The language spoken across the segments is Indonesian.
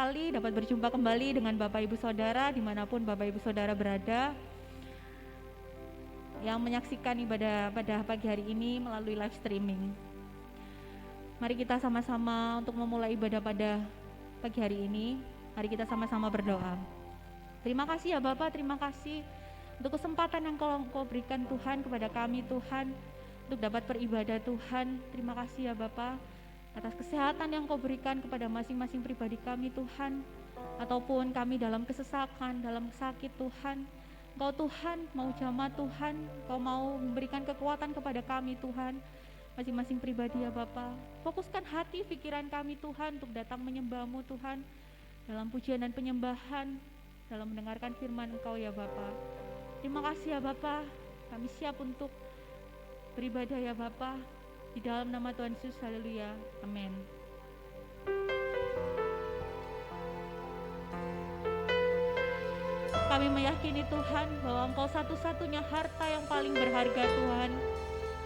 sekali dapat berjumpa kembali dengan Bapak Ibu Saudara dimanapun Bapak Ibu Saudara berada yang menyaksikan ibadah pada pagi hari ini melalui live streaming. Mari kita sama-sama untuk memulai ibadah pada pagi hari ini. Mari kita sama-sama berdoa. Terima kasih ya Bapak, terima kasih untuk kesempatan yang Kau berikan Tuhan kepada kami Tuhan untuk dapat beribadah Tuhan. Terima kasih ya Bapak atas kesehatan yang Kau berikan kepada masing-masing pribadi kami Tuhan, ataupun kami dalam kesesakan, dalam sakit Tuhan. Kau Tuhan mau jamah Tuhan, Kau mau memberikan kekuatan kepada kami Tuhan, masing-masing pribadi ya Bapak. Fokuskan hati pikiran kami Tuhan untuk datang menyembah-Mu Tuhan, dalam pujian dan penyembahan, dalam mendengarkan firman Engkau ya Bapa. Terima kasih ya Bapa, kami siap untuk beribadah ya Bapa, di dalam nama Tuhan Yesus, haleluya, amin. Kami meyakini Tuhan bahwa Engkau satu-satunya harta yang paling berharga Tuhan,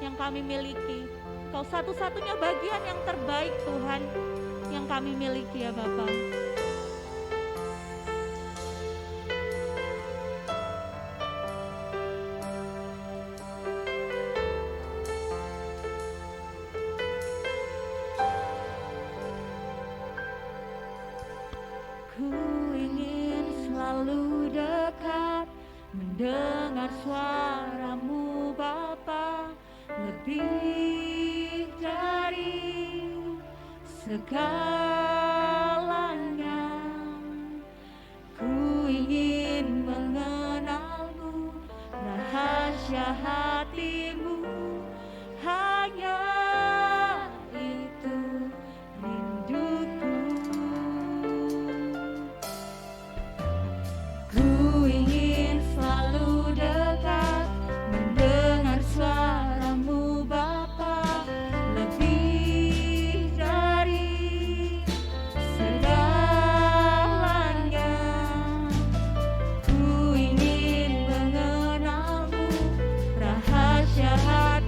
yang kami miliki. Engkau satu-satunya bagian yang terbaik Tuhan, yang kami miliki ya Bapa. Mendengar suara-Mu Bapa, lebih dari segalanya. Ku ingin mengenal-Mu, rahasia hati-Mu, hanya itu rinduku. Ku ingin selalu dekat, mendengar suara-Mu Bapa, lebih dari segalanya. Ku ingin mengenal-Mu, rahasia hati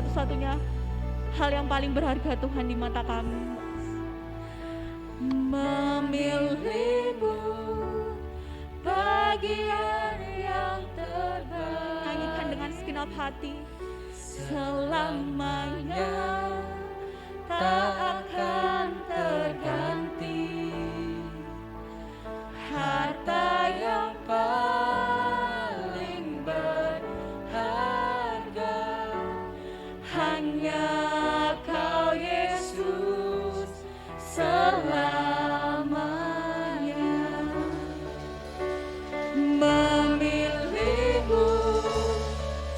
satu-satunya hal yang paling berharga Tuhan di mata kami. Memilihmu bagian yang terbaik. Nyanyikan dengan segenap hati. Selamanya tak akan terganti, harta yang paling berharga hanya Kau Yesus selamanya. Memilihmu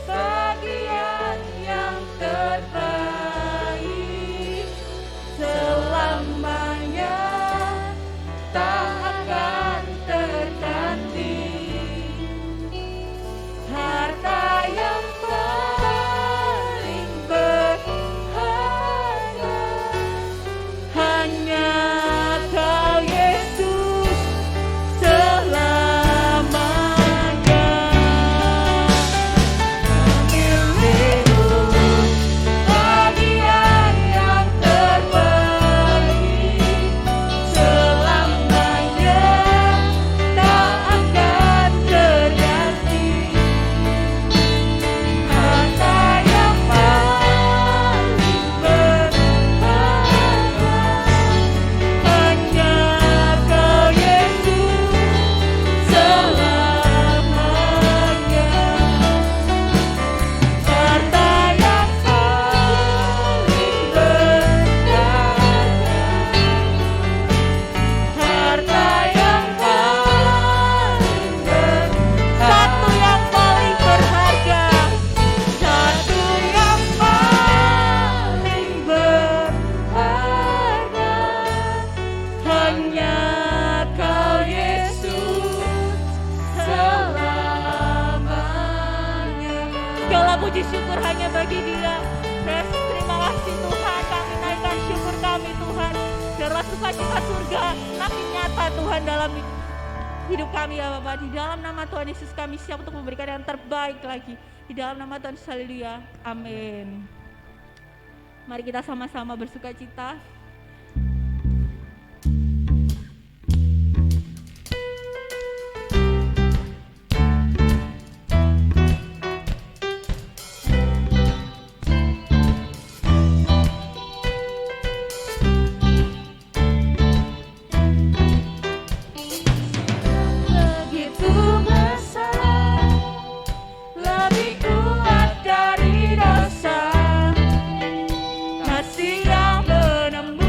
bagian yang terbaik, selamanya tak akan terganti, harta yang paling berharga hanya Kau Yesus selamanya. Memilihmu bagian yang terbaik, selamanya tak akan terganti, harta yang paling berharga hanya Kau Yesus selamanya. Harta yang paling berharga, harta yang paling satu yang paling berharga, satu yang paling berharga hanya Kau Yesus selamanya. Segala puji syukur hanya bagi Dia. Yes, terima kasih Tuhan, kami naikkan syukur kami Tuhan. Biarlah sukacita surga makin nyata Tuhan dalam hidup kami ya Bapak. Di dalam nama Tuhan Yesus kami siap untuk memberikan yang terbaik lagi. Di dalam nama Tuhan Yesus, haleluya, amin. Mari kita sama-sama bersukacita. Begitu besar, lebih kuat dari dosa, kasih yang menembus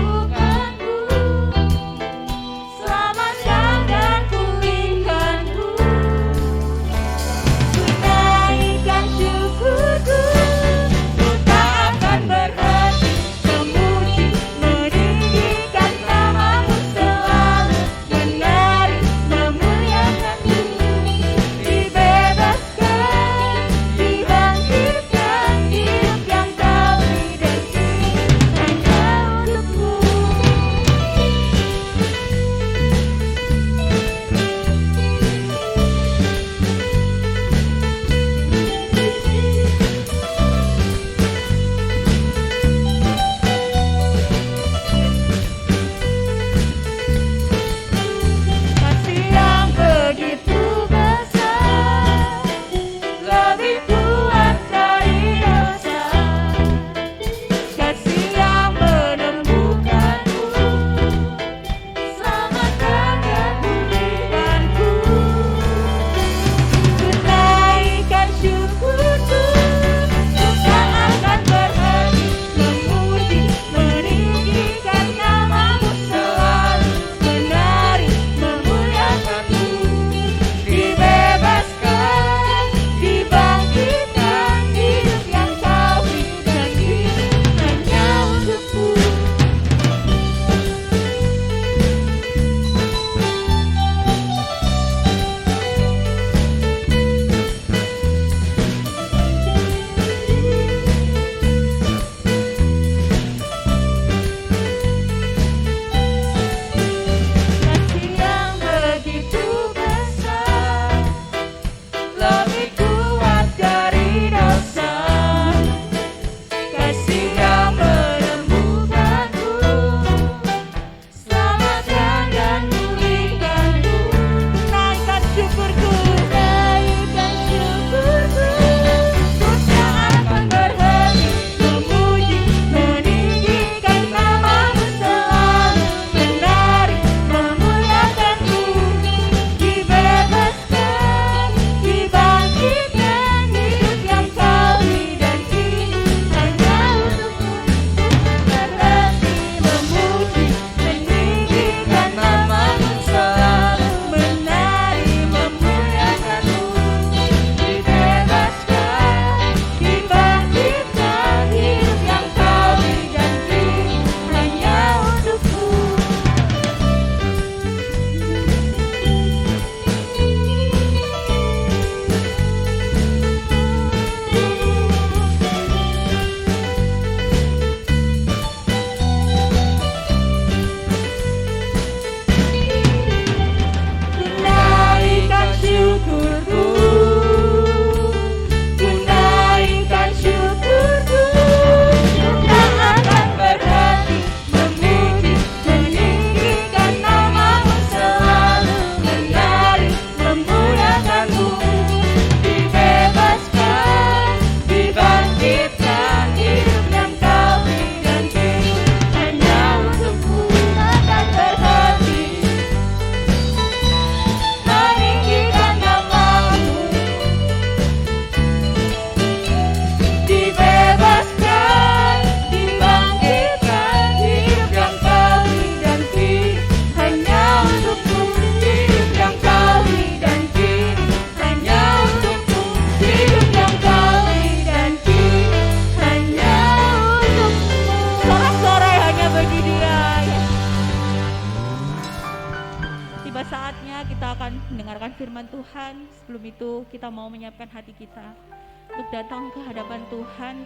Tiba saatnya kita akan mendengarkan firman Tuhan. Sebelum itu kita mau menyiapkan hati kita untuk datang ke hadapan Tuhan.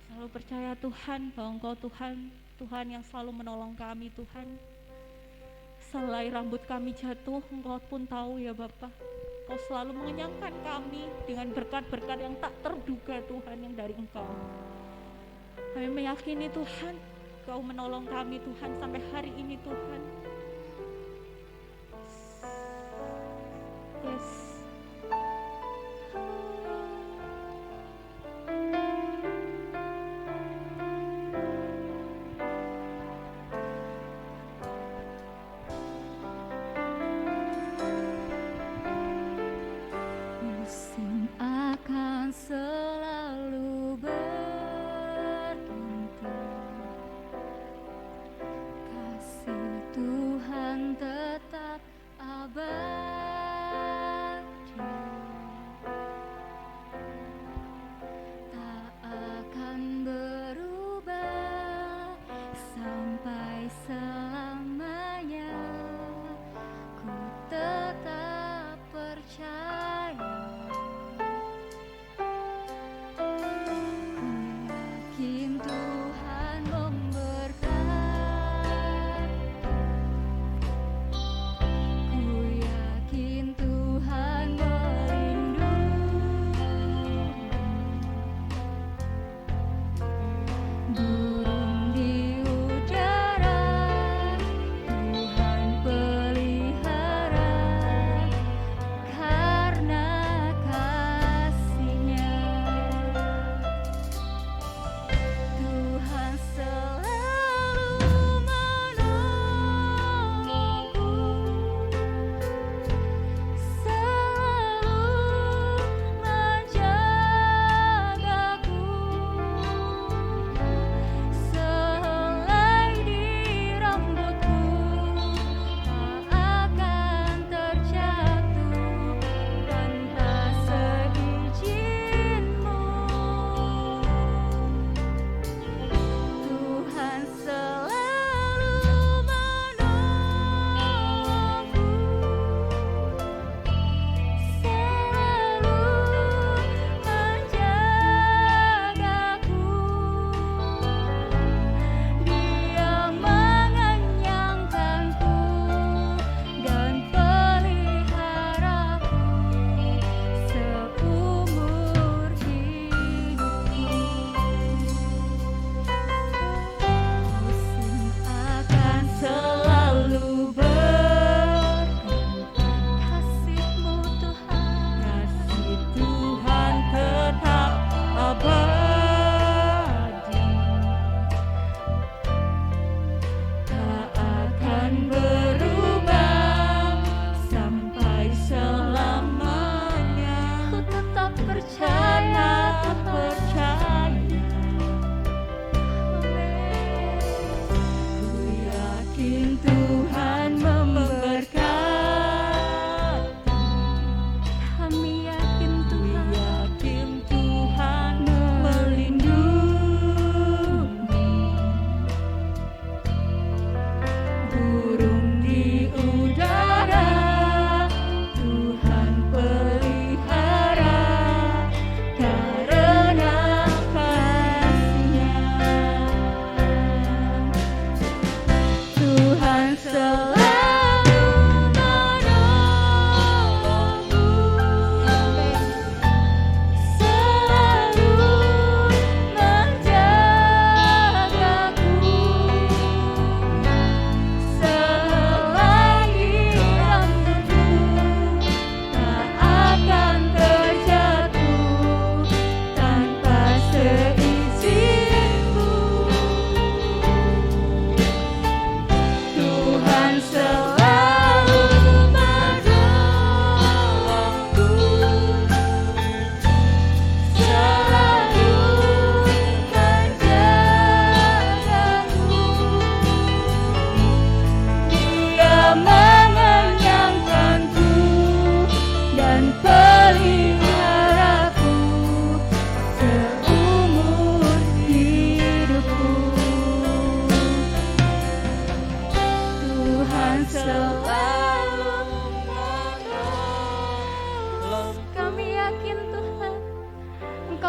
Selalu percaya Tuhan bahwa Engkau Tuhan yang selalu menolong kami Tuhan. Selai rambut kami jatuh, Engkau pun tahu ya Bapa. Engkau selalu mengenyangkan kami dengan berkat-berkat yang tak terduga Tuhan yang dari Engkau. Kami meyakini Tuhan, Engkau menolong kami Tuhan sampai hari ini Tuhan. Yes. Musim akan selalu berganti, kasih Tuhan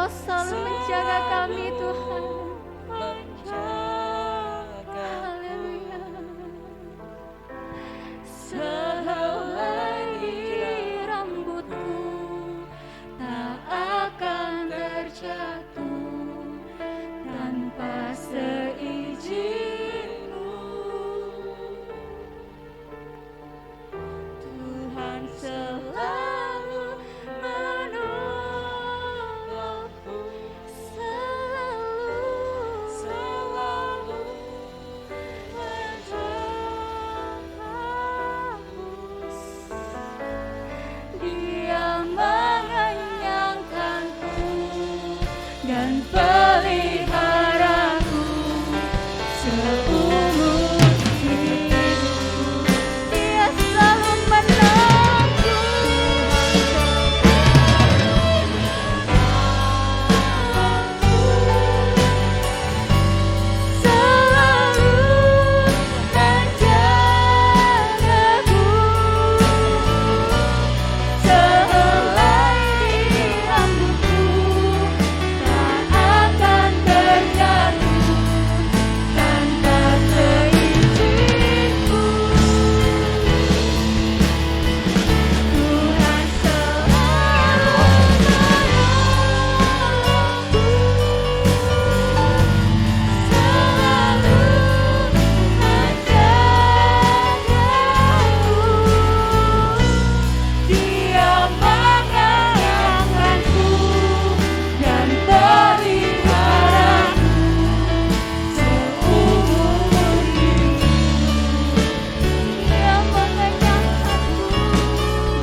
Engkau selalu menjaga kami Tuhan. Haleluya. Sehelai rambutku tak akan terjatuh tanpa seizin-Mu. Tuhan selalu menolongku, selalu menjagaku. Dia mengenyangkanku dan peliharaku seumur hidupku. Dia selalu menolongku, selalu menjagaku. Sehelai rambutku tak akan terjatuh tanpa seizin-Mu. Tuhan selalu menolongku, selalu menjagaku. Dia mengenyangkanku dan peliharaku seumur hidupku. Dia mengenyangkanku,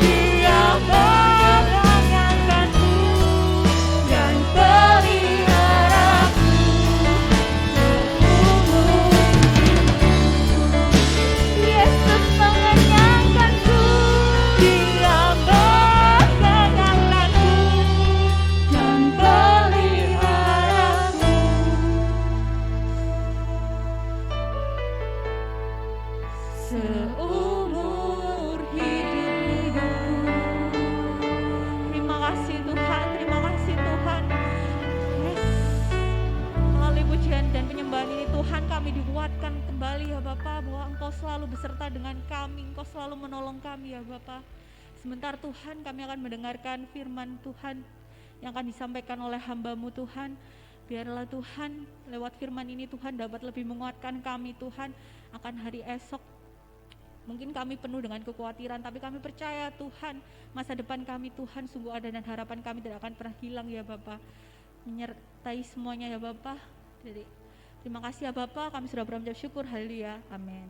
Dia mengenyangkanku dan peliharaku seumur hidupku. Yesus mengenyangkanku, Dia mengenyangkanku dan peliharaku seumur hidupku. Terima kasih Tuhan, terima kasih Tuhan. Yes. Melalui pujian dan penyembahan ini Tuhan, kami dikuatkan kembali ya Bapa, bahwa Engkau selalu beserta dengan kami, Engkau selalu menolong kami ya Bapa. Sebentar Tuhan, kami akan mendengarkan firman Tuhan yang akan disampaikan oleh hamba-Mu Tuhan. Biarlah Tuhan, lewat firman ini Tuhan dapat lebih menguatkan kami Tuhan akan hari esok. Mungkin kami penuh dengan kekhawatiran, tapi kami percaya Tuhan, masa depan kami Tuhan sungguh ada dan harapan kami tidak akan pernah hilang ya Bapa. Menyertai semuanya ya Bapa. Jadi terima kasih ya Bapa, kami sudah berucap syukur. Haleluya. Amin.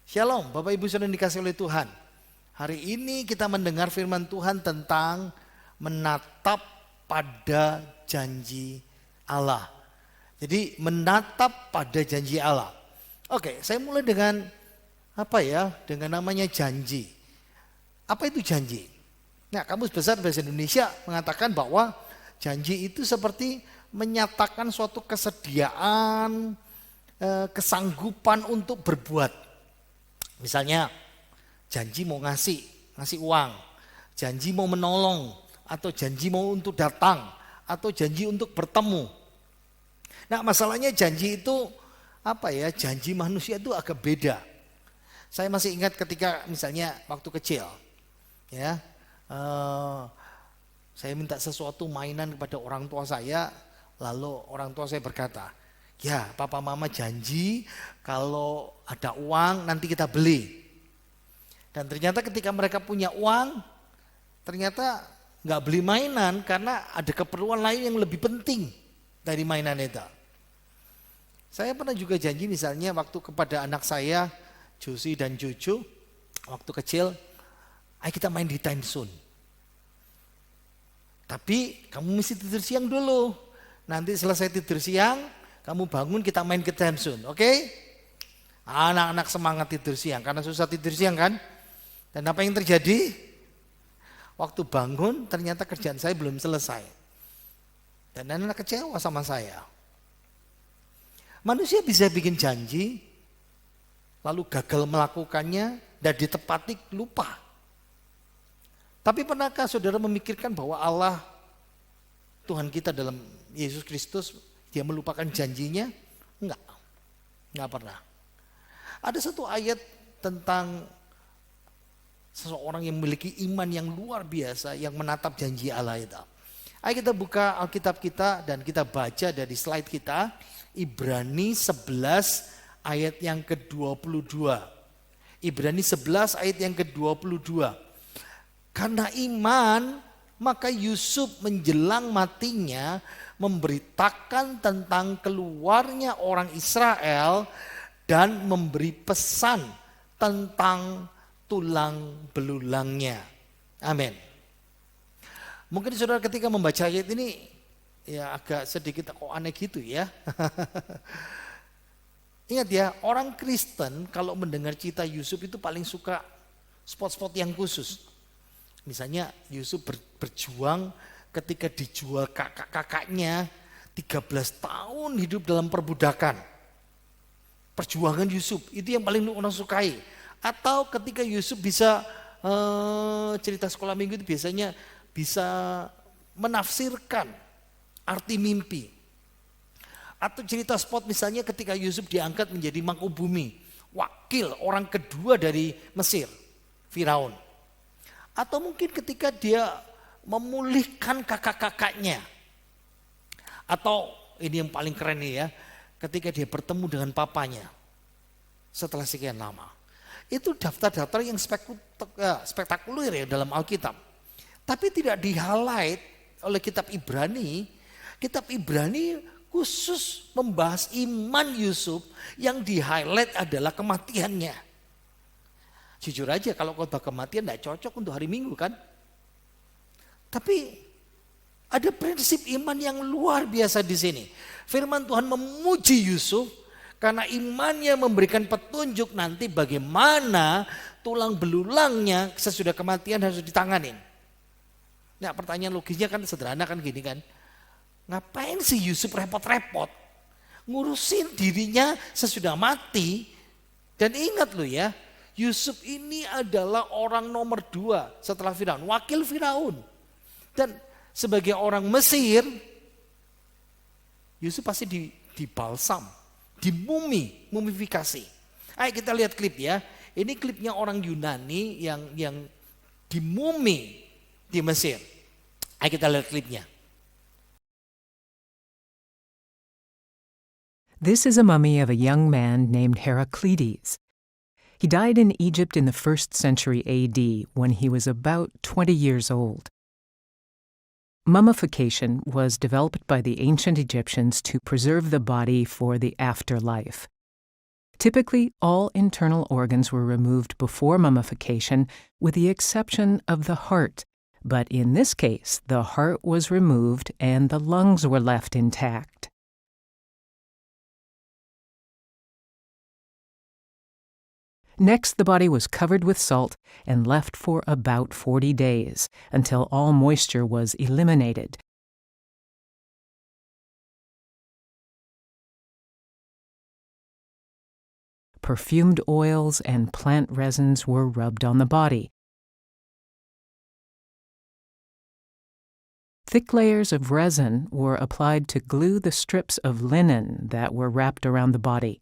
Shalom Bapak Ibu Saudara yang dikasihi oleh Tuhan. Hari ini kita mendengar firman Tuhan tentang menatap pada janji Allah. Jadi menatap pada janji Allah. Oke, saya mulai dengan dengan namanya janji. Apa itu janji? Nah, Kamus Besar Bahasa Indonesia mengatakan bahwa janji itu seperti menyatakan suatu kesediaan, kesanggupan untuk berbuat. Misalnya janji mau ngasih uang, janji mau menolong, atau janji mau untuk datang, atau janji untuk bertemu. Nah, masalahnya janji itu janji manusia itu agak beda. Saya masih ingat ketika misalnya waktu kecil, saya minta sesuatu mainan kepada orang tua saya, lalu orang tua saya berkata, ya papa mama janji kalau ada uang nanti kita beli. Dan ternyata ketika mereka punya uang, ternyata nggak beli mainan karena ada keperluan lain yang lebih penting dari mainan itu. Saya pernah juga janji misalnya waktu kepada anak saya, Josie dan Jojo, waktu kecil, ayo kita main di time zone. Tapi kamu mesti tidur siang dulu. Nanti selesai tidur siang, kamu bangun kita main ke time zone, oke? Anak-anak semangat tidur siang, karena susah tidur siang kan? Dan apa yang terjadi? Waktu bangun ternyata kerjaan saya belum selesai. Dan anak kecewa sama saya. Manusia bisa bikin janji, lalu gagal melakukannya dan ditepati lupa. Tapi pernahkah saudara memikirkan bahwa Allah Tuhan kita dalam Yesus Kristus, dia melupakan janjinya? Enggak pernah. Ada satu ayat tentang seseorang yang memiliki iman yang luar biasa, yang menatap janji Allah itu. Ayo kita buka Alkitab kita dan kita baca dari slide kita, Ibrani 11 ayat yang ke-22. Ibrani 11 ayat yang ke-22. Karena iman, maka Yusuf menjelang matinya memberitakan tentang keluarnya orang Israel dan memberi pesan tentang tulang belulangnya. Amin. Mungkin saudara ketika membaca ayat ini ya agak sedikit kok aneh gitu ya. Ingat ya, orang Kristen kalau mendengar cerita Yusuf itu paling suka spot-spot yang khusus. Misalnya Yusuf berjuang ketika dijual kakak-kakaknya 13 tahun hidup dalam perbudakan. Perjuangan Yusuf itu yang paling orang sukai. Atau ketika Yusuf bisa cerita sekolah minggu itu biasanya bisa menafsirkan arti mimpi. Atau cerita spot misalnya ketika Yusuf diangkat menjadi mangkubumi, wakil orang kedua dari Mesir, Firaun. Atau mungkin ketika dia memulihkan kakak-kakaknya. Atau ini yang paling keren nih ya, ketika dia bertemu dengan papanya setelah sekian lama. Itu daftar-daftar yang spektakuler ya dalam Alkitab. Tapi tidak di-highlight oleh kitab Ibrani. Kitab Ibrani khusus membahas iman Yusuf, yang di-highlight adalah kematiannya. Jujur aja kalau khotbah kematian tidak cocok untuk hari Minggu kan. Tapi ada prinsip iman yang luar biasa di sini. Firman Tuhan memuji Yusuf karena imannya memberikan petunjuk nanti bagaimana tulang belulangnya sesudah kematian harus ditanganin. Nah, pertanyaan logisnya kan sederhana kan gini kan. Ngapain sih Yusuf repot-repot ngurusin dirinya sesudah mati? Dan ingat loh ya, Yusuf ini adalah orang nomor 2 setelah Firaun, wakil Firaun. Dan sebagai orang Mesir, Yusuf pasti dibalsam, mumifikasi. Ayo kita lihat klip ya. Ini klipnya orang Yunani yang dimumi di Mesir. Ayo kita lihat klipnya. This is a mummy of a young man named Heraclides. He died in Egypt in the 1st century AD when he was about 20 years old. Mummification was developed by the ancient Egyptians to preserve the body for the afterlife. Typically, all internal organs were removed before mummification, with the exception of the heart. But in this case, the heart was removed and the lungs were left intact. Next, the body was covered with salt and left for about 40 days, until all moisture was eliminated. Perfumed oils and plant resins were rubbed on the body. Thick layers of resin were applied to glue the strips of linen that were wrapped around the body.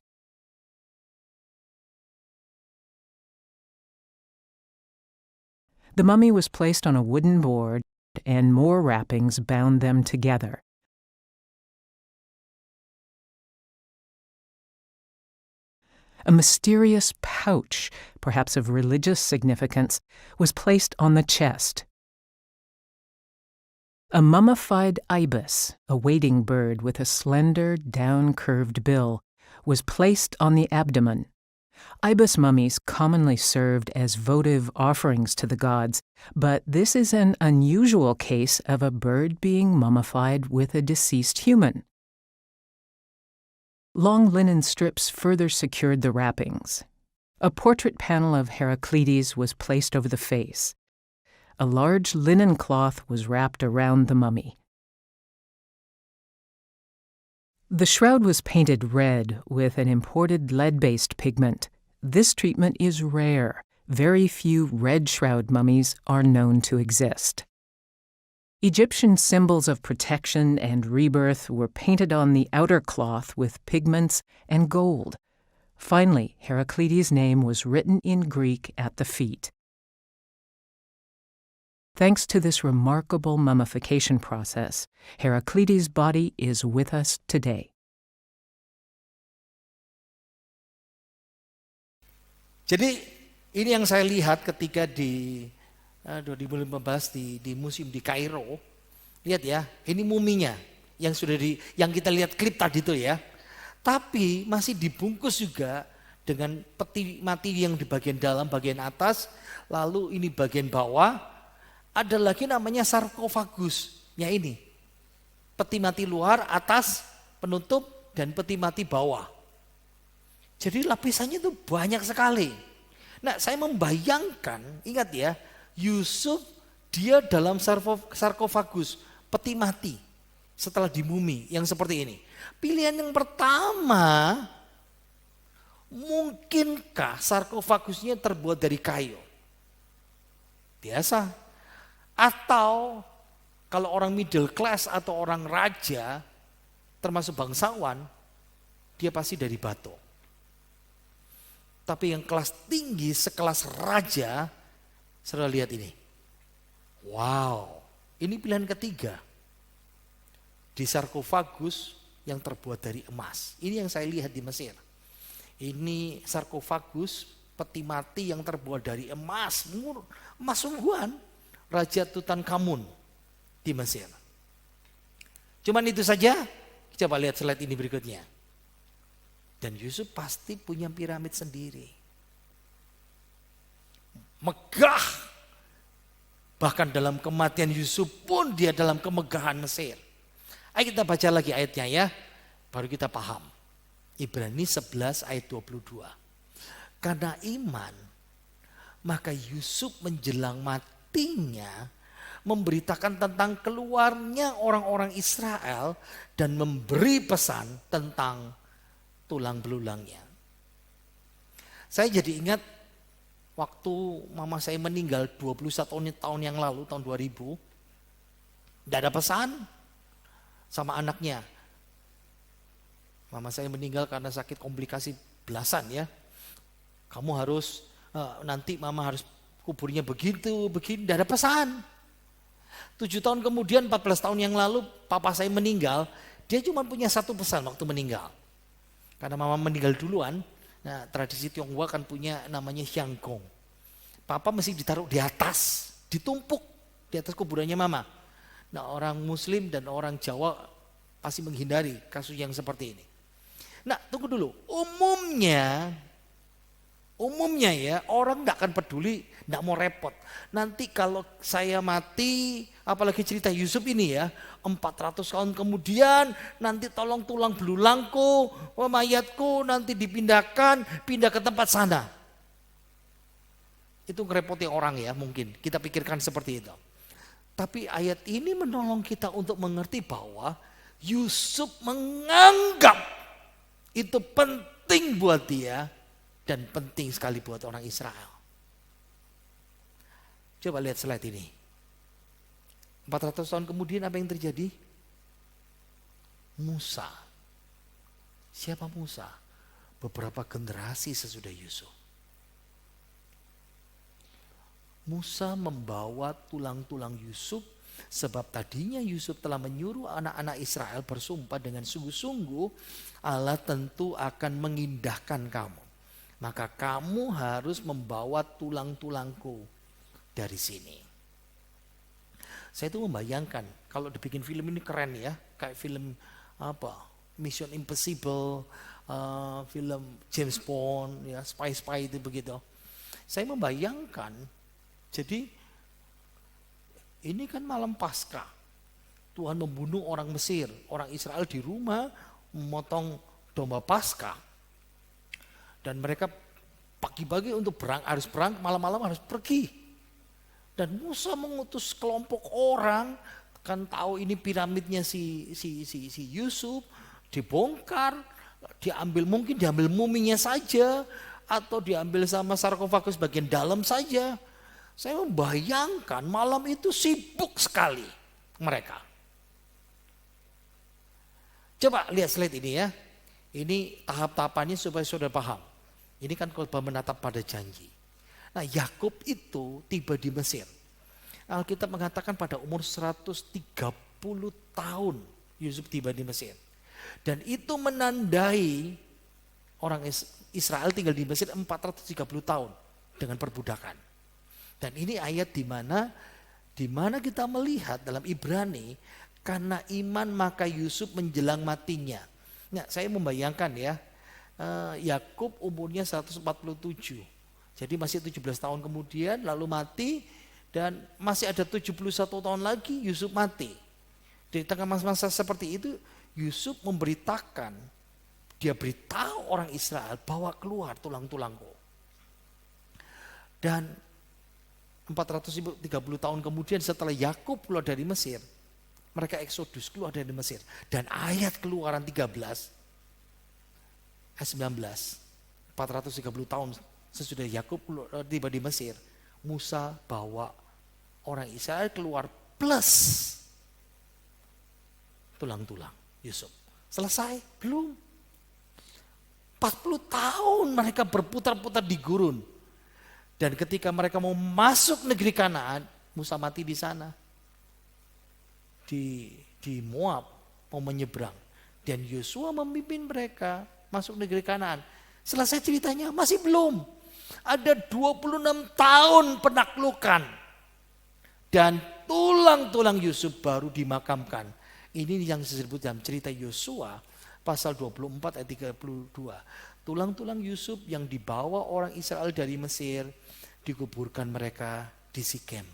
The mummy was placed on a wooden board, and more wrappings bound them together. A mysterious pouch, perhaps of religious significance, was placed on the chest. A mummified ibis, a wading bird with a slender, down-curved bill, was placed on the abdomen. Ibis mummies commonly served as votive offerings to the gods, but this is an unusual case of a bird being mummified with a deceased human. Long linen strips further secured the wrappings. A portrait panel of Heraclides was placed over the face. A large linen cloth was wrapped around the mummy. The shroud was painted red with an imported lead-based pigment. This treatment is rare. Very few red shroud mummies are known to exist. Egyptian symbols of protection and rebirth were painted on the outer cloth with pigments and gold. Finally, Heraclides' name was written in Greek at the feet. Thanks to this remarkable mummification process, Heraclides' body is with us today. Jadi ini yang saya lihat ketika di 2015 di museum di Kairo. Lihat ya, ini muminya yang yang kita lihat klip tadi itu ya. Tapi masih dibungkus juga dengan peti mati yang di bagian dalam, bagian atas, lalu ini bagian bawah. Ada lagi namanya sarkofagusnya ini. Peti mati luar, atas, penutup, dan peti mati bawah. Jadi lapisannya itu banyak sekali. Nah, saya membayangkan, ingat ya, Yusuf dia dalam sarkofagus, peti mati setelah dimumi yang seperti ini. Pilihan yang pertama, mungkinkah sarkofagusnya terbuat dari kayu? Biasa. Atau kalau orang middle class atau orang raja, termasuk bangsawan, dia pasti dari batu. Tapi yang kelas tinggi sekelas raja, saudara lihat ini. Wow, ini pilihan ketiga. Di sarkofagus yang terbuat dari emas. Ini yang saya lihat di Mesir. Ini sarkofagus peti mati yang terbuat dari emas. Emas sungguhan. Raja Tutankhamun di Mesir. Cuman itu saja. Coba lihat slide ini berikutnya. Dan Yusuf pasti punya piramid sendiri. Megah. Bahkan dalam kematian Yusuf pun dia dalam kemegahan Mesir. Ayo kita baca lagi ayatnya ya. Baru kita paham. Ibrani 11 ayat 22. Karena iman, maka Yusuf menjelang matinya memberitakan tentang keluarnya orang-orang Israel dan memberi pesan tentang tulang belulangnya. Saya jadi ingat waktu mama saya meninggal 21 tahun yang lalu, tahun 2000. Tidak ada pesan sama anaknya. Mama saya meninggal karena sakit komplikasi belasan ya. Kamu harus, nanti mama harus kuburnya begitu, begini, tidak ada pesan. 7 tahun kemudian, 14 tahun yang lalu papa saya meninggal, dia cuma punya satu pesan waktu meninggal. Karena mama meninggal duluan, nah tradisi Tionghoa kan punya namanya Xianggong. Papa mesti ditaruh di atas, ditumpuk di atas kuburannya mama. Nah orang Muslim dan orang Jawa pasti menghindari kasus yang seperti ini. Nah tunggu dulu, umumnya ya orang gak akan peduli, gak mau repot. Nanti kalau saya mati, apalagi cerita Yusuf ini ya, 400 tahun kemudian nanti tolong tulang belulangku, mayatku nanti pindah ke tempat sana. Itu ngerepoti orang ya mungkin, kita pikirkan seperti itu. Tapi ayat ini menolong kita untuk mengerti bahwa Yusuf menganggap itu penting buat dia dan penting sekali buat orang Israel. Coba lihat slide ini. 400 tahun kemudian apa yang terjadi? Musa. Siapa Musa? Beberapa generasi sesudah Yusuf. Musa membawa tulang-tulang Yusuf sebab tadinya Yusuf telah menyuruh anak-anak Israel bersumpah dengan sungguh-sungguh Allah tentu akan mengindahkan kamu. Maka kamu harus membawa tulang-tulangku dari sini. Saya itu membayangkan kalau dibikin film ini keren ya, kayak film Mission Impossible, film James Bond, ya spy itu begitu. Saya membayangkan, jadi ini kan malam Paskah, Tuhan membunuh orang Mesir, orang Israel di rumah memotong domba Paskah, dan mereka pagi-pagi untuk harus berang, malam-malam harus pergi. Dan Musa mengutus kelompok orang, kan tahu ini piramidnya si Yusuf, dibongkar, mungkin diambil muminya saja, atau diambil sama sarkofagus bagian dalam saja. Saya membayangkan malam itu sibuk sekali mereka. Coba lihat slide ini ya. Ini tahap-tahapannya supaya saudara paham. Ini kan khotbah menatap pada janji. Nah, Yakub itu tiba di Mesir. Alkitab mengatakan pada umur 130 tahun Yusuf tiba di Mesir. Dan itu menandai orang Israel tinggal di Mesir 430 tahun dengan perbudakan. Dan ini ayat di mana kita melihat dalam Ibrani, karena iman maka Yusuf menjelang matinya. Nah, saya membayangkan ya, Yakub umurnya 147. Jadi masih 17 tahun kemudian lalu mati, dan masih ada 71 tahun lagi Yusuf mati. Di tengah masa-masa seperti itu, Yusuf memberitakan, dia beritahu orang Israel bahwa keluar tulang-tulangku. Dan 430 tahun kemudian setelah Yakub keluar dari Mesir, mereka eksodus keluar dari Mesir. Dan ayat Keluaran 13 ayat 19, 430 tahun sesudah Yakub tiba di Mesir, Musa bawa orang Israel keluar plus tulang-tulang Yusuf. Selesai? Belum. 40 tahun mereka berputar-putar di gurun. Dan ketika mereka mau masuk negeri Kanaan, Musa mati di sana. Di Moab mau menyeberang. Dan Yosua memimpin mereka masuk negeri Kanaan. Selesai ceritanya? Masih belum. Ada 26 tahun penaklukan. Dan tulang-tulang Yusuf baru dimakamkan. Ini yang disebut dalam cerita Yosua pasal 24 ayat 32. Tulang-tulang Yusuf yang dibawa orang Israel dari Mesir, dikuburkan mereka di Sikem.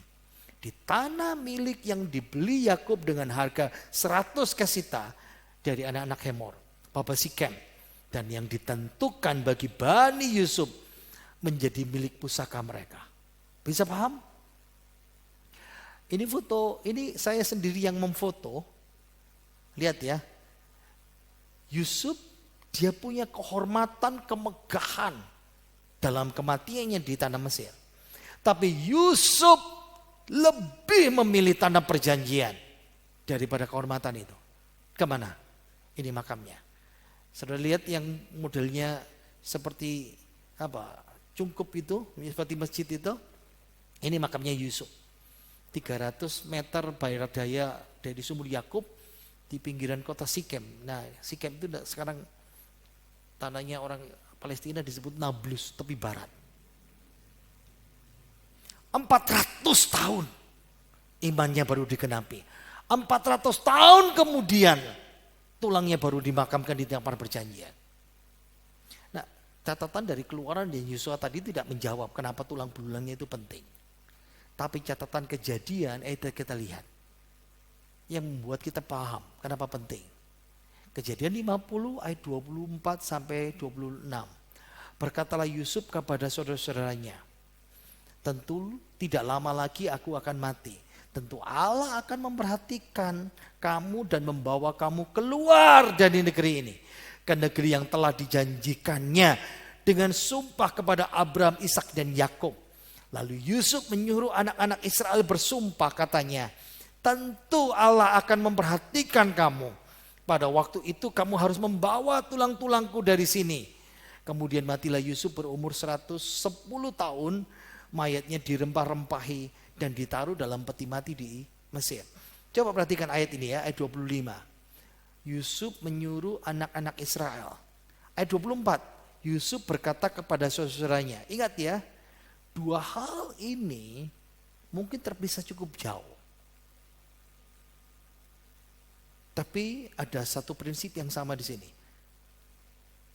Di tanah milik yang dibeli Yakub dengan harga 100 kesita dari anak-anak Hemor, Bapa Sikem. Dan yang ditentukan bagi Bani Yusuf menjadi milik pusaka mereka. Bisa paham? Ini foto, ini saya sendiri yang memfoto. Lihat ya. Yusuf dia punya kehormatan, kemegahan dalam kematiannya di tanah Mesir. Tapi Yusuf lebih memilih tanah perjanjian daripada kehormatan itu. Kemana? Ini makamnya. Saudara lihat yang modelnya seperti apa? Cungkup itu, seperti masjid itu. Ini makamnya Yusuf. 300 meter barat daya dari sumur Yakub di pinggiran kota Sikem. Nah, Sikem itu sekarang tanahnya orang Palestina disebut Nablus, tepi barat. 400 tahun imannya baru digenapi. 400 tahun kemudian tulangnya baru dimakamkan di tempat perjanjian. Nah, catatan dari Keluaran dan Yosua tadi tidak menjawab kenapa tulang belulangnya itu penting. Tapi catatan Kejadian itu kita lihat yang membuat kita paham kenapa penting. Kejadian 50 ayat 24 sampai 26. Berkatalah Yusuf kepada saudara-saudaranya, tentu tidak lama lagi aku akan mati. Tentu Allah akan memperhatikan kamu dan membawa kamu keluar dari negeri ini. Ke negeri yang telah dijanjikannya dengan sumpah kepada Abraham, Ishak dan Yakub. Lalu Yusuf menyuruh anak-anak Israel bersumpah, katanya, tentu Allah akan memperhatikan kamu. Pada waktu itu kamu harus membawa tulang-tulangku dari sini. Kemudian matilah Yusuf berumur 110 tahun. Mayatnya dirempah-rempahi dan ditaruh dalam peti mati di Mesir. Coba perhatikan ayat ini ya, ayat 25. Yusuf menyuruh anak-anak Israel. Ayat 24. Yusuf berkata kepada saudaranya. Ingat ya, dua hal ini mungkin terpisah cukup jauh. Tapi ada satu prinsip yang sama di sini.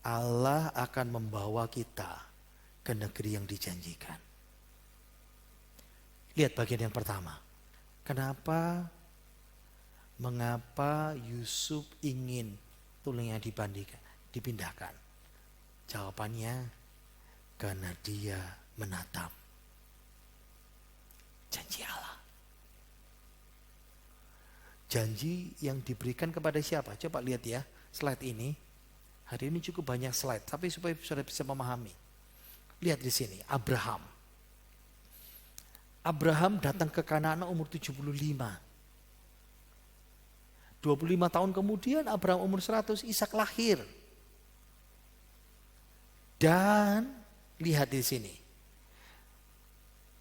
Allah akan membawa kita ke negeri yang dijanjikan. Lihat bagian yang pertama. Mengapa Yusuf ingin tulangnya dipindahkan? Jawabannya, karena dia menatap janji Allah. Janji yang diberikan kepada siapa? Coba lihat ya slide ini. Hari ini cukup banyak slide, tapi supaya saudara bisa memahami. Lihat di sini, Abraham datang ke Kanaan umur 75. 25 tahun kemudian Abraham umur 100, Ishak lahir. Dan lihat di sini.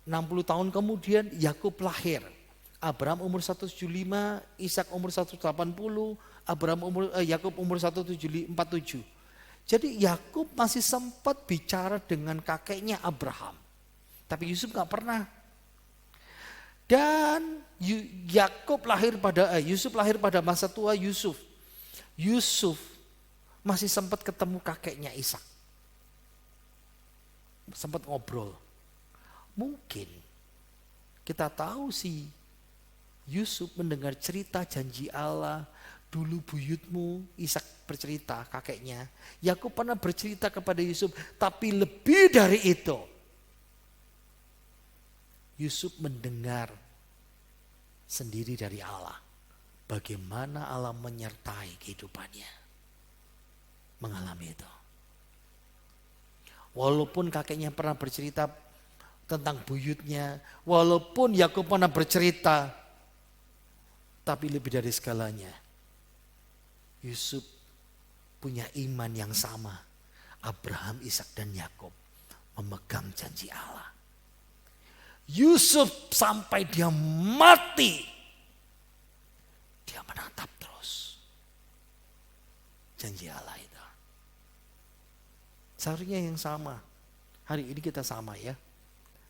60 tahun kemudian Yakub lahir. Abraham umur 175, Ishak umur 180, Yakub umur 147. Jadi Yakub masih sempat bicara dengan kakeknya Abraham. Tapi Yusuf nggak pernah. Dan Yusuf lahir pada masa tua Yusuf. Yusuf masih sempat ketemu kakeknya Ishak. Sempat ngobrol. Mungkin kita tahu sih Yusuf mendengar cerita janji Allah. Dulu buyutmu Ishak bercerita, kakeknya. Yakub pernah bercerita kepada Yusuf, tapi lebih dari itu. Yusuf mendengar sendiri dari Allah. Bagaimana Allah menyertai kehidupannya. Mengalami itu. Walaupun kakeknya pernah bercerita tentang buyutnya. Walaupun Yakub pernah bercerita. Tapi lebih dari segalanya. Yusuf punya iman yang sama. Abraham, Ishak dan Yakub memegang janji Allah. Yusuf sampai dia mati. Dia menatap terus janji Allah itu. Seharusnya yang sama. Hari ini kita sama ya.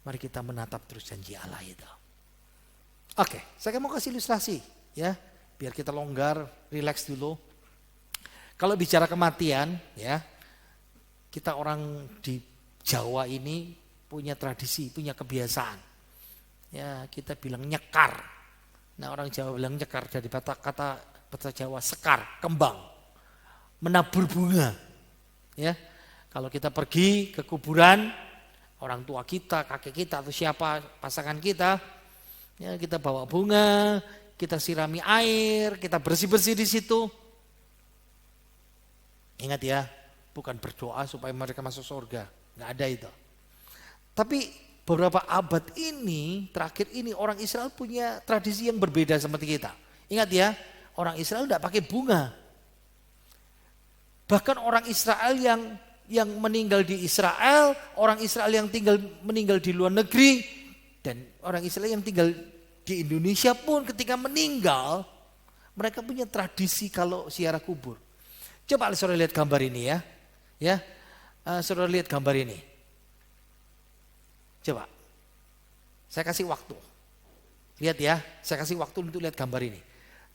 Mari kita menatap terus janji Allah itu. Oke, saya mau kasih ilustrasi ya. Biar kita longgar, rileks dulu. Kalau bicara kematian ya, kita orang di Jawa ini punya tradisi, punya kebiasaan. Ya, kita bilang nyekar. Nah, orang Jawa bilang nyekar dari kata bahasa Jawa sekar, kembang. Menabur bunga. Ya. Kalau kita pergi ke kuburan, orang tua kita, kakek kita atau siapa pasangan kita, ya kita bawa bunga, kita sirami air, kita bersih-bersih di situ. Ingat ya, bukan berdoa supaya mereka masuk surga, nggak ada itu. Tapi beberapa abad ini, terakhir ini orang Israel punya tradisi yang berbeda seperti kita. Ingat ya, orang Israel tidak pakai bunga. Bahkan orang Israel yang meninggal di Israel, orang Israel yang meninggal di luar negeri, dan orang Israel yang tinggal di Indonesia pun ketika meninggal, mereka punya tradisi kalau ziarah kubur. Coba saudara lihat gambar ini ya, saudara lihat gambar ini. Coba, saya kasih waktu. Lihat ya, saya kasih waktu untuk lihat gambar ini.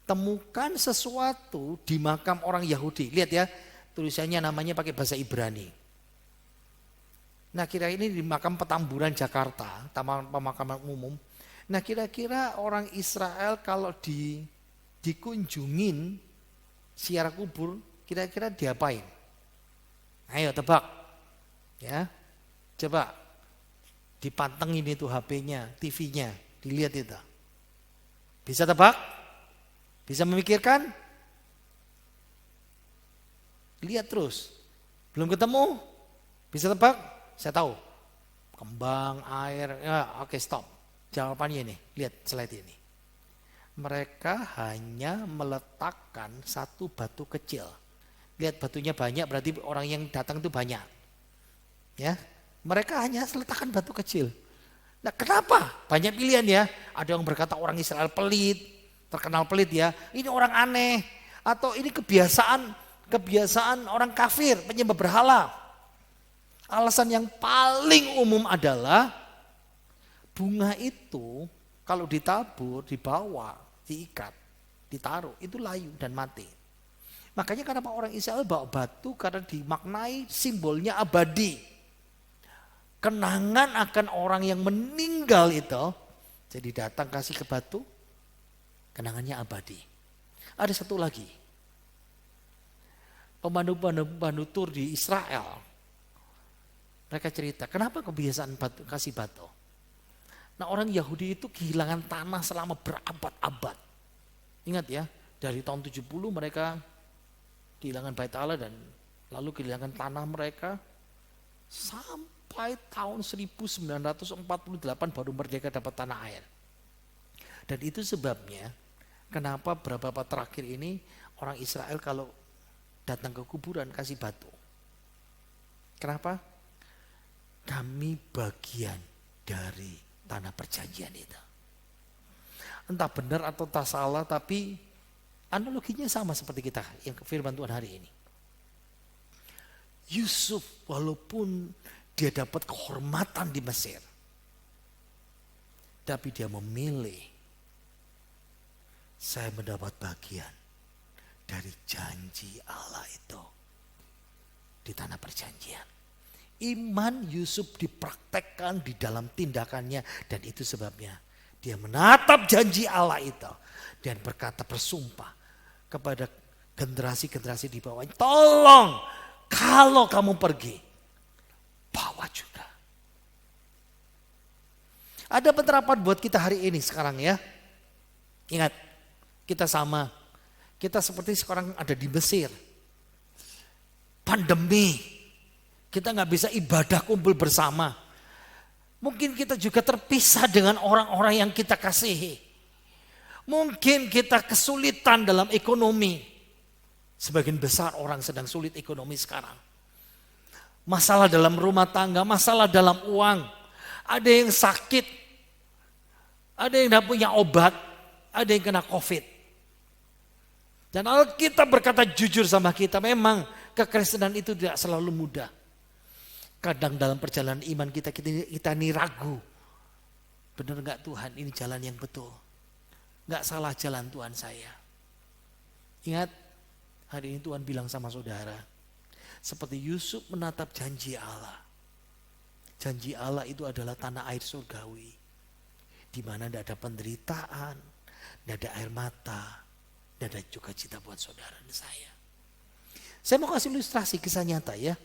Temukan sesuatu di makam orang Yahudi. Lihat ya, tulisannya namanya pakai bahasa Ibrani. Nah, kira-kira ini di makam Petamburan Jakarta, taman pemakaman umum. Nah, kira-kira orang Israel kalau dikunjungin ziarah kubur, kira-kira diapain? Ayo tebak. Ya. Coba dipantengin itu HP-nya, TV-nya, dilihat itu. Bisa tebak? Bisa memikirkan? Lihat terus. Belum ketemu? Bisa tebak? Saya tahu. Kembang, air, ya oke stop. Jawabannya ini, lihat slide ini. Mereka hanya meletakkan satu batu kecil. Lihat batunya banyak, berarti orang yang datang itu banyak. Ya, mereka hanya letakkan batu kecil. Nah, kenapa? Banyak pilihan ya. Ada yang berkata orang Israel pelit, terkenal pelit ya. Ini orang aneh, atau ini kebiasaan orang kafir, penyembah berhala. Alasan yang paling umum adalah bunga itu kalau ditabur, dibawa, diikat, ditaruh, itu layu dan mati. Makanya kenapa orang Israel bawa batu, karena dimaknai simbolnya abadi. Kenangan akan orang yang meninggal itu, jadi datang kasih ke batu, kenangannya abadi. Ada satu lagi, pemandu tur di Israel, mereka cerita, kenapa kebiasaan kasih batu? Nah, orang Yahudi itu kehilangan tanah selama berabad-abad. Ingat ya, dari tahun 70 mereka kehilangan Bait Allah dan lalu kehilangan tanah mereka sampai tahun 1948 baru merdeka dapat tanah air. Dan itu sebabnya Kenapa beberapa terakhir ini orang Israel kalau datang ke kuburan kasih batu? Kenapa? Kami bagian dari tanah perjanjian itu. Entah benar atau tak salah, tapi analoginya sama seperti kita yang firman Tuhan hari ini. Yusuf walaupun dia dapat kehormatan di Mesir, tapi dia memilih, saya mendapat bagian dari janji Allah itu di tanah perjanjian. Iman Yusuf dipraktekkan di dalam tindakannya, dan itu sebabnya dia menatap janji Allah itu dan bersumpah kepada generasi-generasi di bawahnya, tolong kalau kamu pergi, bawa juga. Ada penerapan buat kita hari ini sekarang ya. Ingat, kita sama. Kita seperti sekarang ada di Mesir. Pandemi. Kita gak bisa ibadah kumpul bersama. Mungkin kita juga terpisah dengan orang-orang yang kita kasihi. Mungkin kita kesulitan dalam ekonomi. Sebagian besar orang sedang sulit ekonomi sekarang. Masalah dalam rumah tangga, masalah dalam uang. Ada yang sakit, ada yang tidak punya obat, ada yang kena COVID. Dan Alkitab berkata jujur sama kita, memang kekristenan itu tidak selalu mudah. Kadang dalam perjalanan iman kita ini ragu. Benar gak Tuhan, ini jalan yang betul? Gak salah jalan Tuhan saya. Ingat, hari ini Tuhan bilang sama saudara, seperti Yusuf menatap janji Allah. Janji Allah itu adalah tanah air surgawi, di mana tidak ada penderitaan, tidak ada air mata, tidak ada juga cita buat saudara dan saya. Saya mau kasih ilustrasi kisah nyata ya.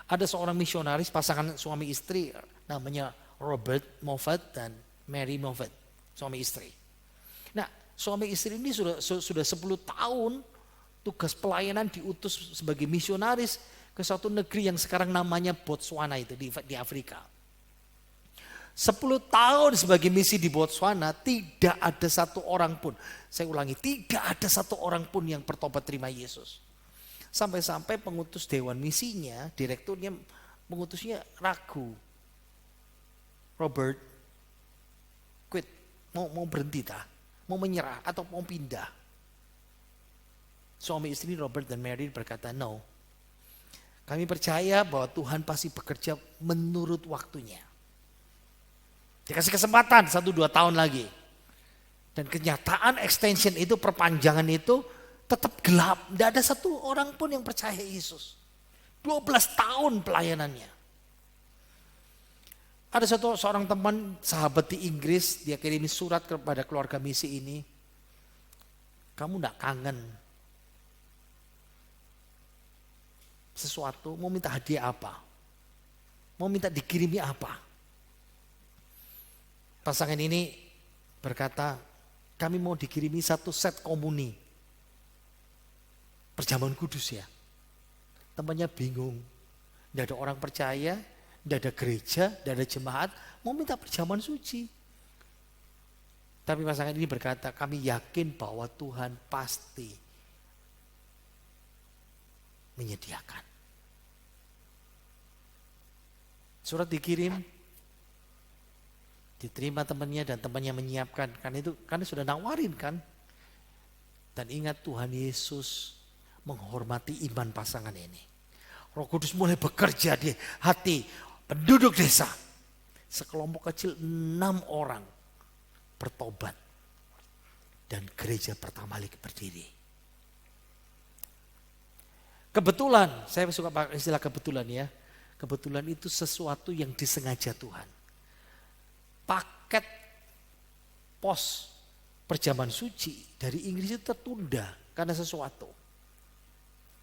Ada seorang misionaris, pasangan suami istri, namanya Robert Moffat dan Mary Moffat, suami istri. Nah, suami istri ini sudah 10 tahun tugas pelayanan diutus sebagai misionaris ke suatu negeri yang sekarang namanya Botswana itu di Afrika. 10 tahun sebagai misi di Botswana, tidak ada satu orang pun, saya ulangi, tidak ada satu orang pun yang bertobat terima Yesus. Sampai-sampai pengutus dewan misinya, direkturnya, pengutusnya ragu. Robert, quit, mau berhenti mau menyerah atau mau pindah. Suami istri Robert dan Mary berkata, no. Kami percaya bahwa Tuhan pasti bekerja menurut waktunya. Dikasih kesempatan 1-2 tahun lagi. Dan kenyataan extension itu, perpanjangan itu tetap gelap. Tidak ada satu orang pun yang percaya Yesus. 12 tahun pelayanannya. Ada seorang teman sahabat di Inggris, dia kirimi surat kepada keluarga misi ini. Kamu tidak kangen sesuatu, mau minta hadiah apa? Mau minta dikirimi apa? Pasangan ini berkata, kami mau dikirimi 1 set komuni. Perjamuan kudus ya. Temannya bingung. Tidak ada orang percaya, tidak ada gereja, tidak ada jemaat, mau minta perjamuan suci. Tapi pasangan ini berkata, kami yakin bahwa Tuhan pasti menyediakan. Surat dikirim, diterima temannya dan temannya menyiapkan. Karena sudah nawarin kan. Dan ingat, Tuhan Yesus menghormati iman pasangan ini. Roh Kudus mulai bekerja di hati penduduk desa. Sekelompok kecil 6 orang bertobat. Dan gereja pertama kali berdiri. Kebetulan, saya suka pakai istilah kebetulan ya. Kebetulan itu sesuatu yang disengaja Tuhan. Paket pos perjamuan suci dari Inggris itu tertunda karena sesuatu.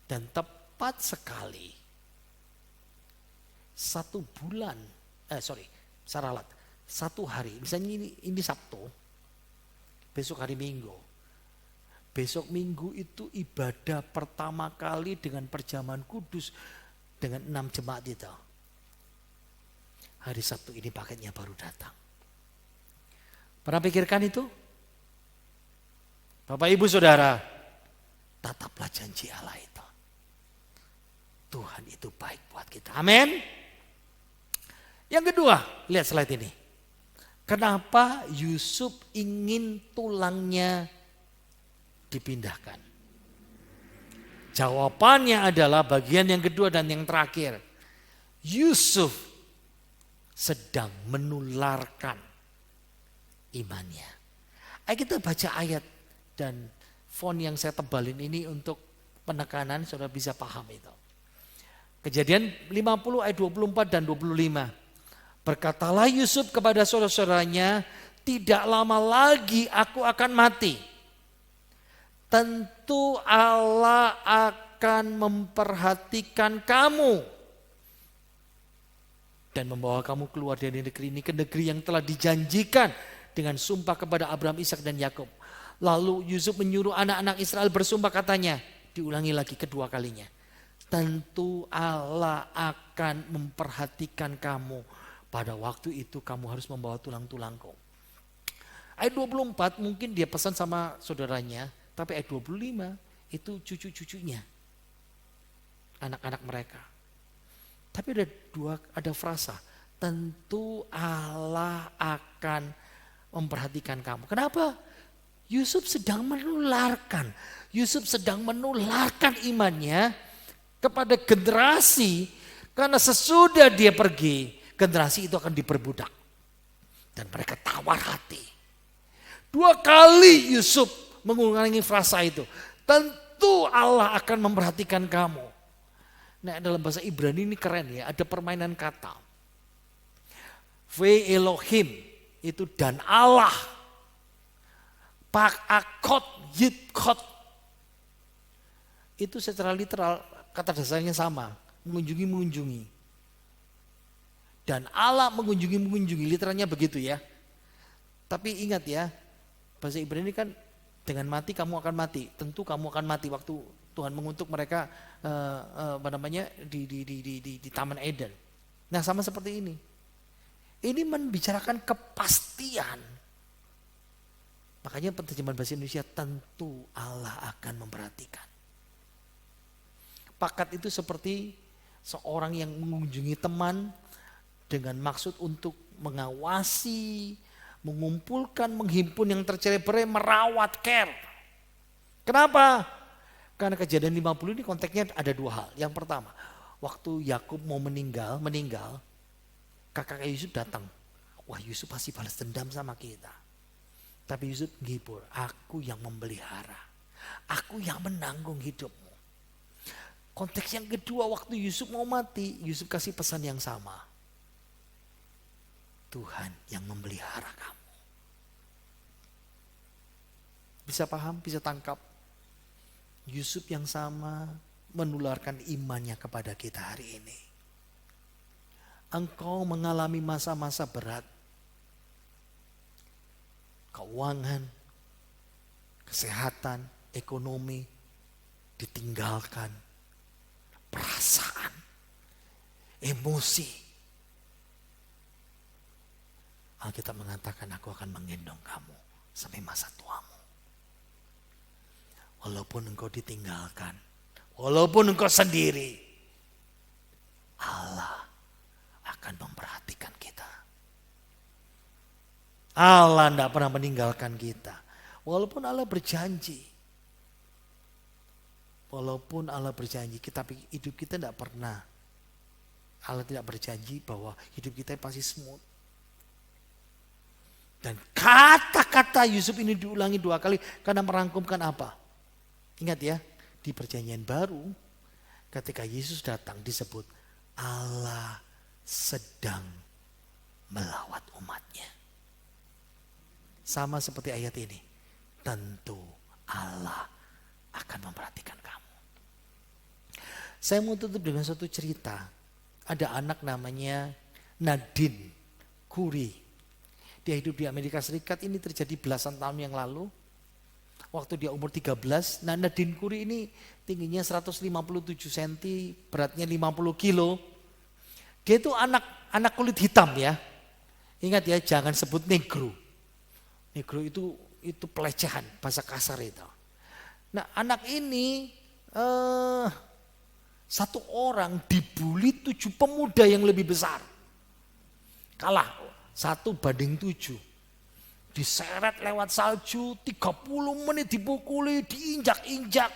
Dan tepat sekali 1 bulan, 1 hari, misalnya ini Sabtu, besok hari Minggu. Besok Minggu itu ibadah pertama kali dengan perjamuan kudus dengan 6 jemaat itu. Hari Sabtu ini paketnya baru datang. Pernah pikirkan itu? Bapak Ibu Saudara, tataplah janji Allah itu. Tuhan itu baik buat kita. Amin. Yang kedua, lihat slide ini. Kenapa Yusuf ingin tulangnya dipindahkan? Jawabannya adalah bagian yang kedua dan yang terakhir. Yusuf sedang menularkan imannya. Ayo kita baca ayat dan font yang saya tebalin ini untuk penekanan, saudara bisa paham itu. Kejadian 50 ayat 24 dan 25. Berkatalah Yusuf kepada saudara-saudaranya, tidak lama lagi aku akan mati. Tentu Allah akan memperhatikan kamu dan membawa kamu keluar dari negeri ini ke negeri yang telah dijanjikan dengan sumpah kepada Abraham, Ishak dan Yakub. Lalu Yusuf menyuruh anak-anak Israel bersumpah, katanya, diulangi lagi kedua kalinya. Tentu Allah akan memperhatikan kamu. Pada waktu itu kamu harus membawa tulang-tulangku. Ayat 24 mungkin dia pesan sama saudaranya, tapi ayat 25 itu cucu-cucunya, anak-anak mereka. Tapi ada frasa, tentu Allah akan memperhatikan kamu. Kenapa? Yusuf sedang menularkan imannya kepada generasi, karena sesudah dia pergi, generasi itu akan diperbudak. Dan mereka tawar hati. 2 kali Yusuf mengulangi frasa itu. Tentu Allah akan memperhatikan kamu. Nah, dalam bahasa Ibrani ini keren ya, ada permainan kata. Ve Elohim itu dan Allah. Pak akot yitkot. Itu secara literal kata dasarnya sama, mengunjungi. Dan Allah mengunjungi, literalnya begitu ya. Tapi ingat ya, bahasa Ibrani kan dengan mati kamu akan mati. Tentu kamu akan mati waktu Tuhan mengutuk mereka di Taman Eden. Nah, sama seperti ini. Ini membicarakan kepastian. Makanya penterjemahan bahasa Indonesia, tentu Allah akan memperhatikan. Pakat itu seperti seorang yang mengunjungi teman dengan maksud untuk mengawasi, mengumpulkan, menghimpun yang tercerai-berai, merawat, care. Kenapa? Karena kejadian 50 ini konteksnya ada 2 hal. Yang pertama, waktu Yakub mau meninggal, kakak Yusuf datang. Wah, Yusuf pasti balas dendam sama kita. Tapi Yusuf menghibur, aku yang memelihara, aku yang menanggung hidupmu. Konteks yang kedua, waktu Yusuf mau mati, Yusuf kasih pesan yang sama. Tuhan yang memelihara kamu. Bisa paham, bisa tangkap? Yusuf yang sama menularkan imannya kepada kita hari ini. Engkau mengalami masa-masa berat. Keuangan, kesehatan, ekonomi ditinggalkan. Perasaan, emosi. Alkitab mengatakan, aku akan menggendong kamu sampai masa tuamu. Walaupun engkau ditinggalkan, walaupun engkau sendiri, Allah akan memperhatikan kita. Allah tidak pernah meninggalkan kita. Walaupun Allah berjanji. Walaupun Allah berjanji, tapi hidup kita tidak pernah. Allah tidak berjanji bahwa hidup kita pasti smooth. Dan kata-kata Yusuf ini diulangi 2 kali karena merangkumkan apa? Ingat ya, di perjanjian baru ketika Yesus datang disebut Allah sedang melawat umatnya. Sama seperti ayat ini. Tentu Allah akan memperhatikan kamu. Saya mau tutup dengan suatu cerita. Ada anak namanya Nadine Kuri. Dia hidup di Amerika Serikat, ini terjadi belasan tahun yang lalu. Waktu dia umur 13, nah Nadine Kuri ini tingginya 157 cm, beratnya 50 kilo. Dia itu anak kulit hitam ya. Ingat ya, jangan sebut negro. Negro itu itu pelecehan, bahasa kasar itu. Nah anak ini satu orang dibully 7 pemuda yang lebih besar. Kalah 1-7. Diseret lewat salju, 30 menit dipukuli, diinjak-injak,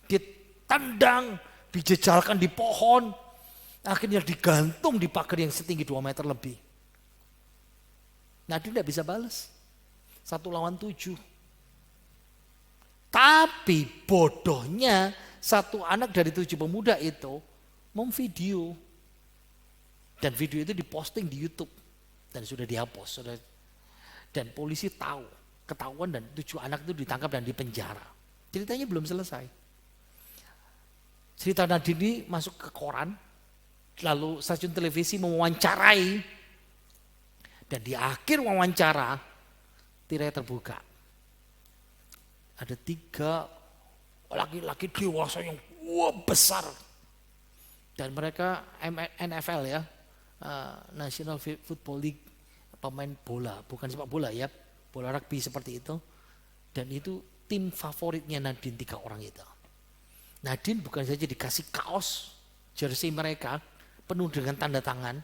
ditendang, dijejalkan di pohon. Akhirnya digantung di pagar yang setinggi 2 meter lebih. Nah dia tidak bisa balas. 1 lawan 7. Tapi bodohnya satu anak dari 7 pemuda itu memvideo. Dan video itu diposting di YouTube. Dan sudah dihapus. Dan polisi tahu, ketahuan dan 7 anak itu ditangkap dan dipenjara. Ceritanya belum selesai. Cerita Nadine ini masuk ke koran. Lalu stasiun televisi mewawancarai. Dan di akhir wawancara tirai terbuka. Ada 3 laki-laki dewasa yang besar. Dan mereka NFL ya, National Football League, pemain bola, bukan sepak bola ya, bola rugby seperti itu. Dan itu tim favoritnya Nadine 3 orang itu. Nadine bukan saja dikasih kaos, jersey mereka, penuh dengan tanda tangan.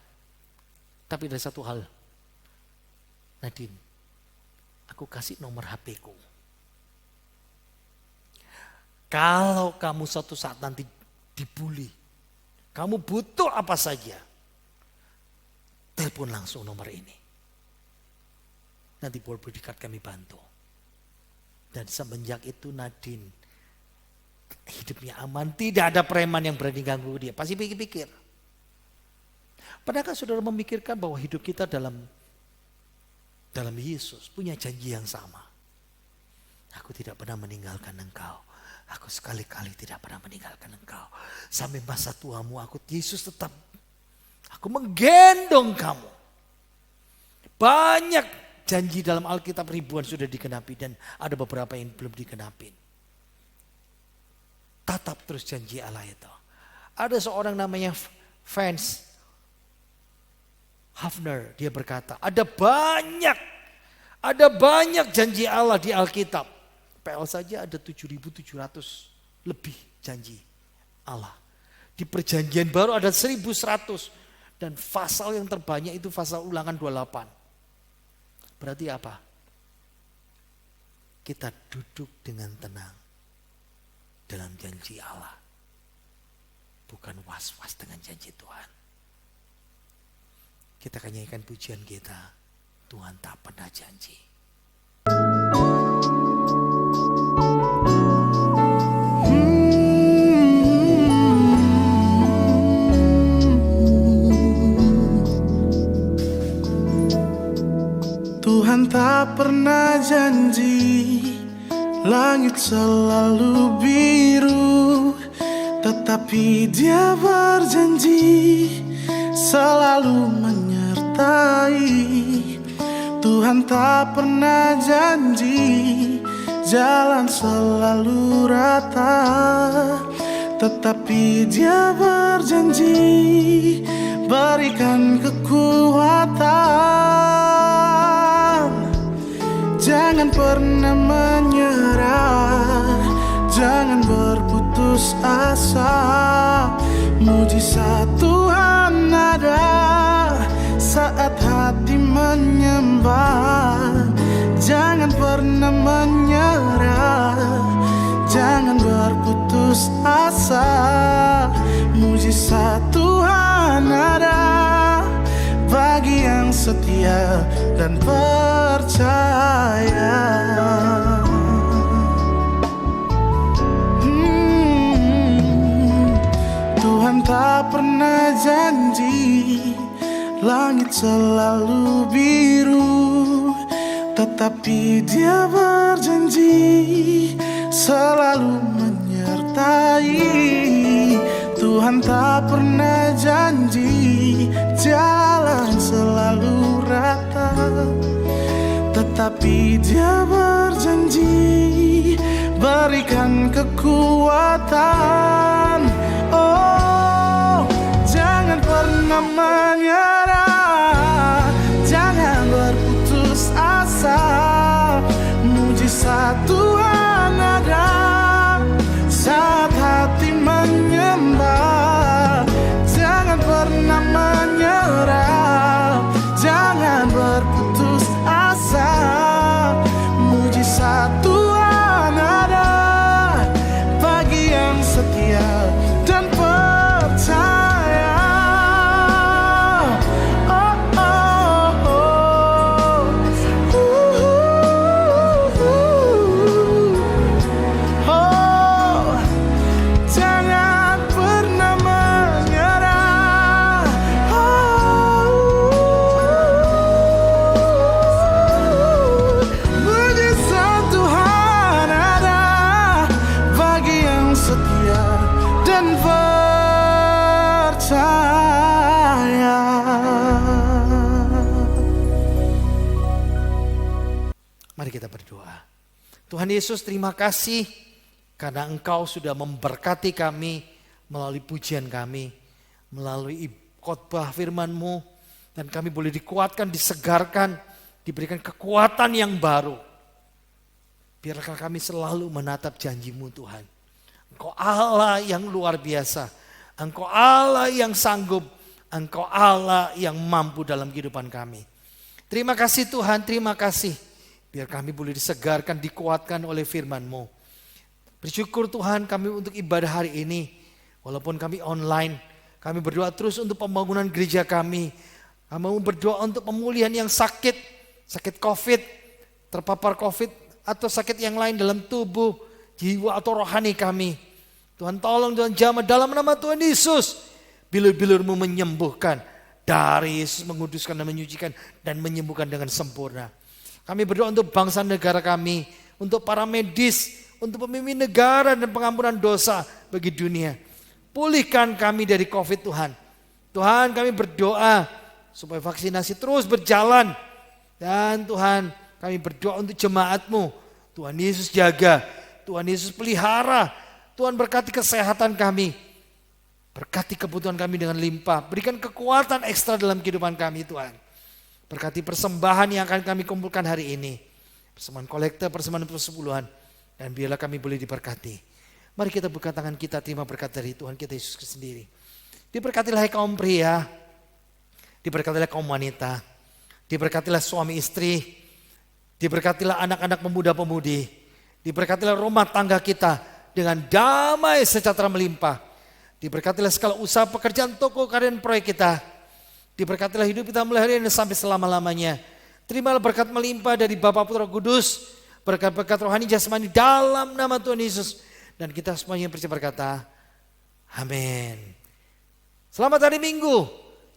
Tapi ada satu hal. Nadine, aku kasih nomor HP-ku. Kalau kamu suatu saat nanti dibully, kamu butuh apa saja, telepon langsung nomor ini. Nanti bodyguard kami bantu. Dan semenjak itu Nadine hidupnya aman, tidak ada preman yang berani ganggu dia. Pasti pikir-pikir. Padahal saudara memikirkan bahwa hidup kita dalam Yesus punya janji yang sama. Aku tidak pernah meninggalkan engkau. Aku sekali-kali tidak pernah meninggalkan engkau. Sampai masa tuamu Yesus tetap. Aku menggendong kamu. Banyak janji dalam Alkitab ribuan sudah digenapi dan ada beberapa yang belum digenapi. Tatap terus janji Allah itu. Ada seorang namanya Franz Hafner, dia berkata, ada banyak janji Allah di Alkitab. PL saja ada 7.700 lebih janji Allah. Di perjanjian baru ada 1.100 dan pasal yang terbanyak itu pasal Ulangan 28. Berarti apa? Kita duduk dengan tenang dalam janji Allah. Bukan was-was dengan janji Tuhan. Kita akan nyanyikan pujian kita. Tuhan tak pernah janji. Tuhan tak pernah janji, langit selalu biru, tetapi Dia berjanji selalu menyertai. Tuhan tak pernah janji jalan selalu rata, tetapi Dia berjanji berikan kekuatan. Jangan pernah menyerah, jangan berputus asa. Mujizat Tuhan ada saat hati menyembah. Jangan pernah menyerah, jangan berputus asa. Mujizat Tuhan ada bagi yang setia dan percaya. Tuhan tak pernah janji langit selalu biru, tetapi Dia berjanji selalu menyertai. Tuhan tak pernah janji jalan selalu rata, tetapi Dia berjanji berikan kekuatan. Oh, jangan pernah menyerah, jangan berputus asa. dan percaya. Mari kita berdoa. Tuhan Yesus, terima kasih karena Engkau sudah memberkati kami melalui pujian kami, melalui khotbah firman-Mu, dan kami boleh dikuatkan, disegarkan, diberikan kekuatan yang baru. Biarlah kami selalu menatap janji-Mu Tuhan. Engkau Allah yang luar biasa, Engkau Allah yang sanggup, Engkau Allah yang mampu dalam kehidupan kami. Terima kasih Tuhan, terima kasih. Biar kami boleh disegarkan, dikuatkan oleh firman-Mu. Bersyukur Tuhan kami untuk ibadah hari ini. Walaupun kami online, kami berdoa terus untuk pembangunan gereja kami. Kami berdoa untuk pemulihan yang sakit COVID, terpapar COVID, atau sakit yang lain dalam tubuh, jiwa atau rohani kami. Tuhan tolong, Tuhan jamah dalam nama Tuhan Yesus. Bilur-bilur-Mu menyembuhkan. Dari Yesus menguduskan dan menyucikan dan menyembuhkan dengan sempurna. Kami berdoa untuk bangsa negara kami, untuk para medis, untuk pemimpin negara dan pengampunan dosa bagi dunia. Pulihkan kami dari COVID Tuhan. Tuhan kami berdoa supaya vaksinasi terus berjalan. Dan Tuhan kami berdoa untuk jemaat-Mu. Tuhan Yesus jaga, Tuhan Yesus pelihara. Tuhan berkati kesehatan kami. Berkati kebutuhan kami dengan limpah. Berikan kekuatan ekstra dalam kehidupan kami Tuhan. Berkati persembahan yang akan kami kumpulkan hari ini. Persembahan kolektor, persembahan persepuluhan. Dan biarlah kami boleh diberkati. Mari kita buka tangan kita, terima berkat dari Tuhan kita Yesus sendiri. Diberkatilah kaum pria. Diberkatilah kaum wanita. Diberkatilah suami istri. Diberkatilah anak-anak pemuda-pemudi. Diberkatilah rumah tangga kita dengan damai sejahtera melimpah. Diberkatilah segala usaha pekerjaan toko karyan proyek kita. Diberkatilah hidup kita mulai hari ini sampai selama-lamanya. Terimalah berkat melimpah dari Bapa Putra Kudus. Berkat-berkat rohani jasmani dalam nama Tuhan Yesus. Dan kita semuanya percaya berkata, amin. Selamat hari Minggu.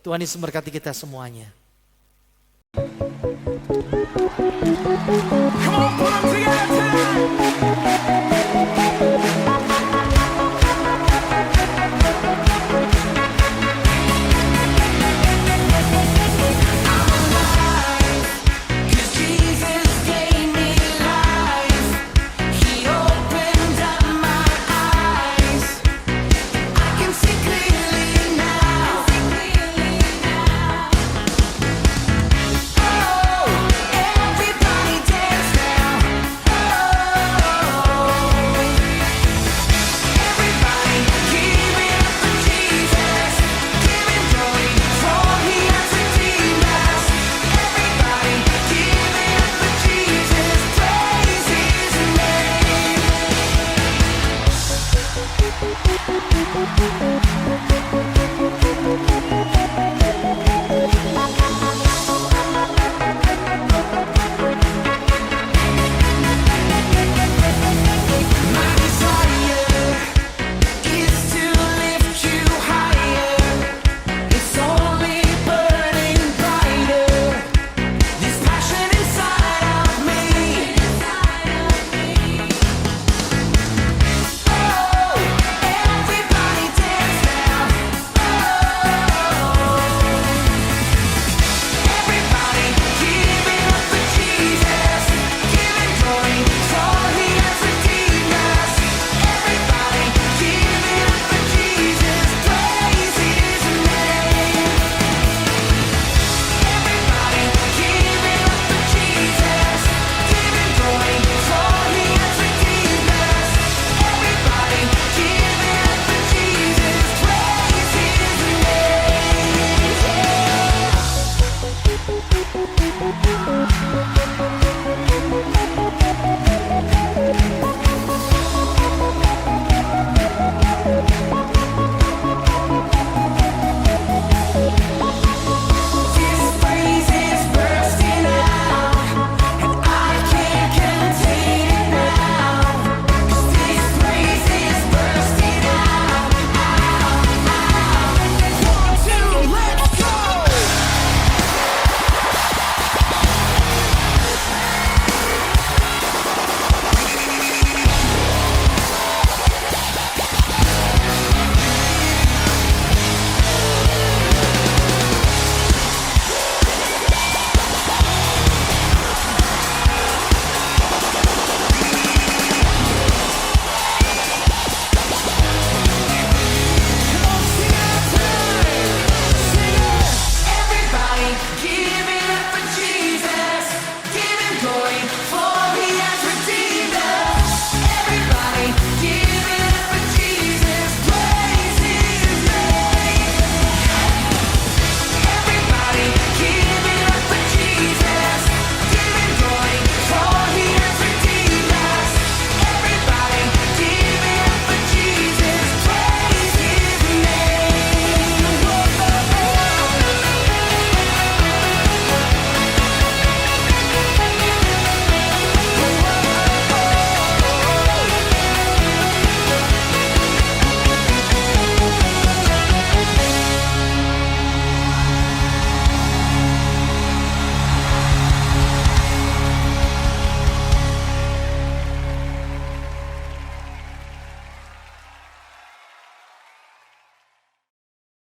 Tuhan Yesus memberkati kita semuanya. Come on, put 'em together tonight. Thank you.